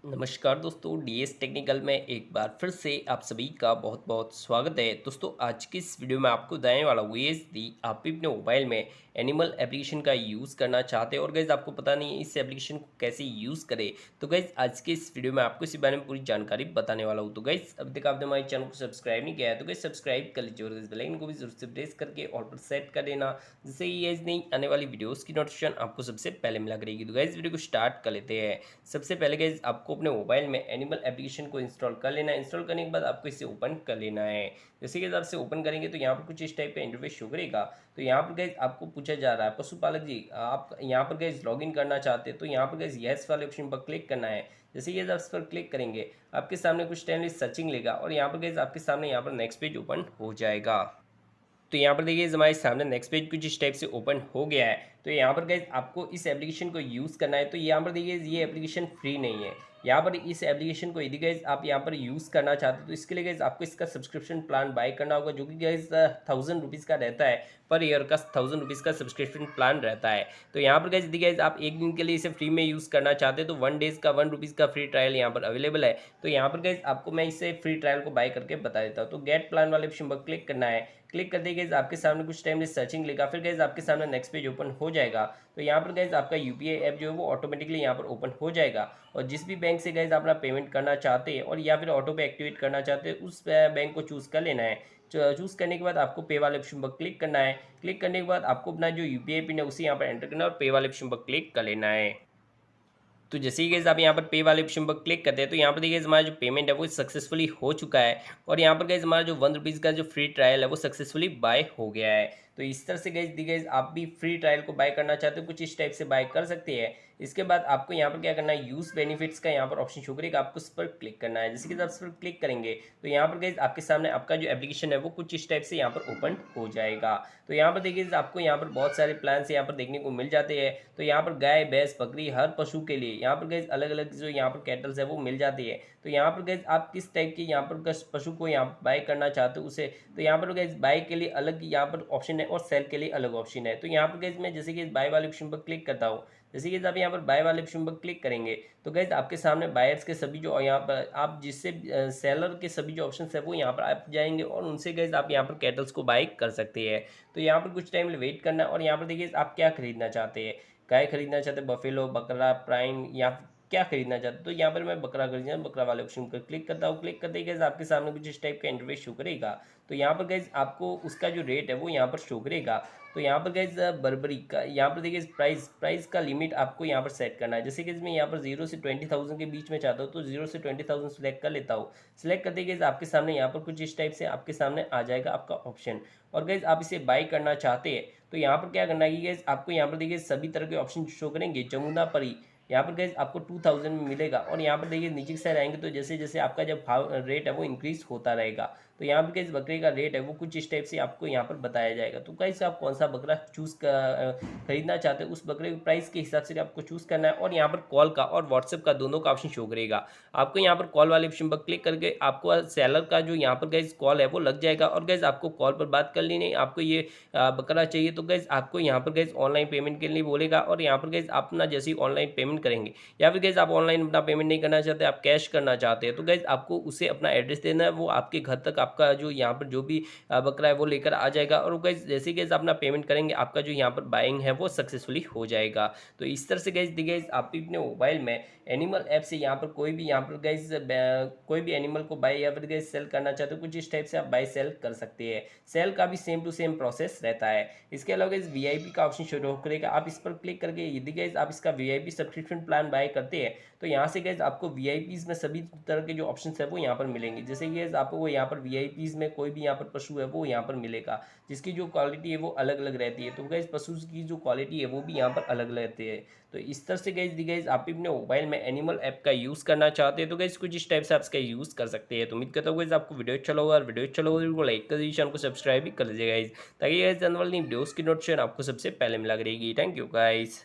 नमस्कार दोस्तों, DS technical में एक बार फिर से आप सभी का बहुत बहुत स्वागत है। दोस्तों, आज की इस वीडियो में आपको बताने वाला हूँ यदि आप भी अपने मोबाइल में एनिमल एप्लीकेशन का यूज़ करना चाहते हैं और गाइज आपको पता नहीं है इस एप्लीकेशन को कैसे यूज़ करें, तो गाइज आज के इस वीडियो में आपको इसी बारे में पूरी जानकारी बताने वाला हूँ। तो गाइज अभी तक आपने हमारे चैनल को सब्सक्राइब नहीं किया है तो गाइज सब्सक्राइब कर लीजिए और इस बेल आइकन को भी जरूर से प्रेस करके ऑल पर सेट कर देना, जिससे ये नई आने वाली वीडियोज़ की नोटिफिकेशन आपको सबसे पहले मिला करेगी। तो गाइज वीडियो को स्टार्ट कर लेते हैं। सबसे पहले गाइस आपको अपने मोबाइल में एनिमल एप्लीकेशन को इंस्टॉल कर लेना है। इंस्टॉल करने के बाद आपको इसे ओपन कर लेना है। जैसे कि आप इसे ओपन करेंगे तो यहाँ पर कुछ इस टाइप का इंटरफेस शो करेगा। तो यहाँ पर गाइस आपको पूछा जा रहा है, पशुपालक जी आप यहाँ पर गाइस लॉगिन करना चाहते हैं तो यहाँ पर गाइस यस वाले ऑप्शन पर क्लिक करना है। जैसे कि आप इस पर क्लिक करेंगे आपके सामने कुछ टाइम सर्चिंग लेगा और यहाँ पर गाइस आपके सामने यहाँ पर नेक्स्ट पेज ओपन हो जाएगा। तो यहाँ पर देखिए हमारे सामने नेक्स्ट पेज कुछ इस टाइप से ओपन हो गया है। तो यहाँ पर गाइज आपको इस एप्लीकेशन को यूज़ करना है। तो यहाँ पर देखिए ये एप्लीकेशन फ्री नहीं है। यहाँ पर इस एप्लीकेशन को यदि गाइज आप यहाँ पर यूज़ करना चाहते हो तो इसके लिए गाइज आपको इसका सब्सक्रिप्शन प्लान बाय करना होगा, जो कि गाइज 1000 रुपीज़ का रहता है। पर ईयर का 1000 रुपीज़ का सब्सक्रिप्शन प्लान रहता है। तो यहाँ पर गाइज यदि गाइज आप एक दिन के लिए इसे फ्री में यूज़ करना चाहते हैं तो 1 डेज़ का 1 रुपीज़ का फ्री ट्रायल यहाँ पर अवेलेबल है। तो यहाँ पर गाइज आपको मैं इसे फ्री ट्रायल को बाय करके बता देता हूँ। तो गेट प्लान वाले ऑप्शन पर क्लिक करना है। क्लिक करते ही आपके सामने कुछ टाइम सर्चिंग लेगा, फिर गाइज आपके सामने नेक्स्ट पेज ओपन हो जाएगा। तो यहाँ पर गाइज आपका यूपीआई ऐप जो है वो ऑटोमेटिकली यहाँ पर ओपन हो जाएगा। और जिस भी बैंक से गाइज अपना पेमेंट करना चाहते हैं और या फिर ऑटो पे एक्टिवेट करना चाहते हैं उस बैंक को चूज़ कर लेना है। चूज़ करने के बाद आपको पे वाले ऑप्शन पर क्लिक करना है। क्लिक करने के बाद आपको अपना जो यूपीआई पिन है उसे यहाँ पर एंटर करना है और पे वाले ऑप्शन पर क्लिक कर लेना है। तो जैसे ही गाइस आप यहाँ पर पे वाले ऑप्शन पर क्लिक करते हैं तो यहाँ पर देखिए हमारा जो पेमेंट है वो सक्सेसफुली हो चुका है। और यहाँ पर गाइस हमारा जो 1 रुपीज़ का जो फ्री ट्रायल है वो सक्सेसफुली बाय हो गया है। तो इस तरह से गाइस आप भी फ्री ट्रायल को बाय करना चाहते हो कुछ इस टाइप से बाय कर सकते हैं। इसके बाद आपको यहाँ पर क्या करना है, यूज़ बेनिफिट्स का यहाँ पर ऑप्शन शो करेगा, आपको उस पर क्लिक करना है। जैसे कि आप इस पर क्लिक करेंगे तो यहाँ पर गाइस आपके सामने आपका जो एप्लीकेशन है वो कुछ इस टाइप से यहाँ पर ओपन हो जाएगा। तो यहाँ पर देखिए आपको यहाँ पर बहुत सारे प्लान यहाँ पर देखने को मिल जाते हैं। तो यहाँ पर गाय भैंस बकरी हर पशु के लिए यहाँ पर गाइस अलग अलग जो यहाँ पर कैटल्स है वो मिल जाती है। तो यहाँ पर गाइस आप किस टाइप की यहाँ पर पशु को यहाँ बाय करना चाहते हो उसे, तो यहाँ पर गाइस बाय के लिए अलग यहाँ पर ऑप्शन है और सेल के लिए अलग ऑप्शन है। तो यहाँ पर गाइस मैं जैसे कि बाय वाले ऑप्शन पर क्लिक करता हूँ। जैसे कि आप यहाँ पर बाय वाले ऑप्शन पर क्लिक करेंगे तो गाइस आपके सामने बायर्स के सभी जो यहाँ पर आप जिससे सेलर के सभी जो ऑप्शंस है वो यहाँ पर आप जाएंगे और उनसे गाइस आप यहाँ पर कैटल्स को बाय कर सकते हैं। तो यहाँ पर कुछ टाइम वेट करना है और यहाँ पर देखिए आप क्या खरीदना चाहते हैं, गाय खरीदना चाहते हैं, बफेलो, बकरा, प्राइन या क्या खरीदना चाहते हैं। तो यहाँ पर मैं बकरा खरीदना, बकरा वाले ऑप्शन पर क्लिक करता हूँ। क्लिक करते ही गाइस आपके सामने कुछ इस टाइप का इंटरफेस शो करेगा। तो यहाँ पर गाइस आपको उसका जो रेट है वो यहाँ पर शो करेगा। तो यहाँ पर गाइस बर्बरी का यहाँ पर देखिए प्राइस का लिमिट आपको यहाँ पर सेट करना है। जैसे कि मैं यहाँ पर 0 से 20,000 के बीच में चाहता हूँ तो 0 से 20,000 सेलेक्ट कर लेता हूँ। सेलेक्ट करते ही आपके सामने यहाँ पर कुछ इस टाइप से आपके सामने आ जाएगा आपका ऑप्शन। और गाइस आप इसे बाय करना चाहते हैं तो यहाँ पर क्या करना है कि गाइस आपको यहाँ पर देखिए सभी तरह के ऑप्शन शो करेंगे। जमुना परी यहाँ पर गाइस आपको 2000 में मिलेगा और यहाँ पर देखिए नीचे की साइड आएंगे तो जैसे जैसे आपका जब भाव रेट है वो इंक्रीज होता रहेगा। तो यहाँ पर गाइस बकरे का रेट है वो कुछ इस टाइप से आपको यहाँ पर बताया जाएगा। तो गाइस आप कौन सा बकरा खरीदना चाहते हैं उस बकरे के प्राइस के हिसाब से आपको चूज़ करना है। और यहाँ पर कॉल का और व्हाट्सएप का दोनों का ऑप्शन शो करेगा। आपको यहाँ पर कॉल वाले ऑप्शन पर क्लिक करके आपको सेलर का जो यहाँ पर गाइस कॉल है वो लग जाएगा और गाइस आपको कॉल पर बात कर लेनी है। आपको ये बकरा चाहिए तो गाइस आपको यहाँ पर गाइस ऑनलाइन पेमेंट के लिए बोलेगा और यहाँ पर गाइस अपना जैसे ऑनलाइन पेमेंट करेंगे या फिर गाइस आप ऑनलाइन अपना पेमेंट नहीं करना चाहते, आप कैश करना चाहते हैं तो गाइस आपको उसे अपना एड्रेस देना है, वो आपके घर तक आपका जो यहाँ पर जो भी बकरा है वो लेकर आ जाएगा। और गाइस जैसे गाइस अपना पेमेंट करेंगे आपका जो यहाँ पर बाइंग है वो सक्सेसफुली हो जाएगा। तो इस तरह से गाइस देखिए आप भी अपने मोबाइल में एनिमल ऐप से यहाँ पर कोई भी यहाँ पर गाइस कोई भी एनिमल को बाय या फिर गाइस सेल करना चाहते हो कुछ इस टाइप से आप बाय सेल कर सकते हैं। सेल का भी सेम टू सेम प्रोसेस रहता है। इसके अलावा गाइस वीआईपी का ऑप्शन शुरू करेगा, आप इस पर क्लिक करके यदि गाइस आप इसका वीआईपी सब्सक्रिप्शन प्लान बाय करते हैं तो यहाँ से गाइस आपको वीआईपीज में सभी तरह के जो ऑप्शन है वो यहाँ पर मिलेंगे। जैसे कि गाइस आपको वो यहाँ पर वीआईपीज में कोई भी यहाँ पर पशु है वो यहाँ पर मिलेगा जिसकी जो क्वालिटी है वो अलग अलग रहती है। तो गाइस पशु की जो क्वालिटी है वो भी यहाँ पर अलग रहती है। तो इस तरह से गाइस आप अपने मोबाइल में एनिमल ऐप का यूज़ करना चाहते हैं तो गाइस कुछ इस टाइप से आप इसका यूज़ कर सकते हैं। तो उम्मीद करता हूँ गाइस आपको वीडियो अच्छा लगा और वीडियो अच्छा लगा तो लाइक कर दीजिए, चैनल को सब्सक्राइब भी कर लीजिएगा गाइस, ताकि गाइस आने वाली वीडियोस की नोटिफिकेशन आपको सबसे पहले मिला करेगी। Thank you guys.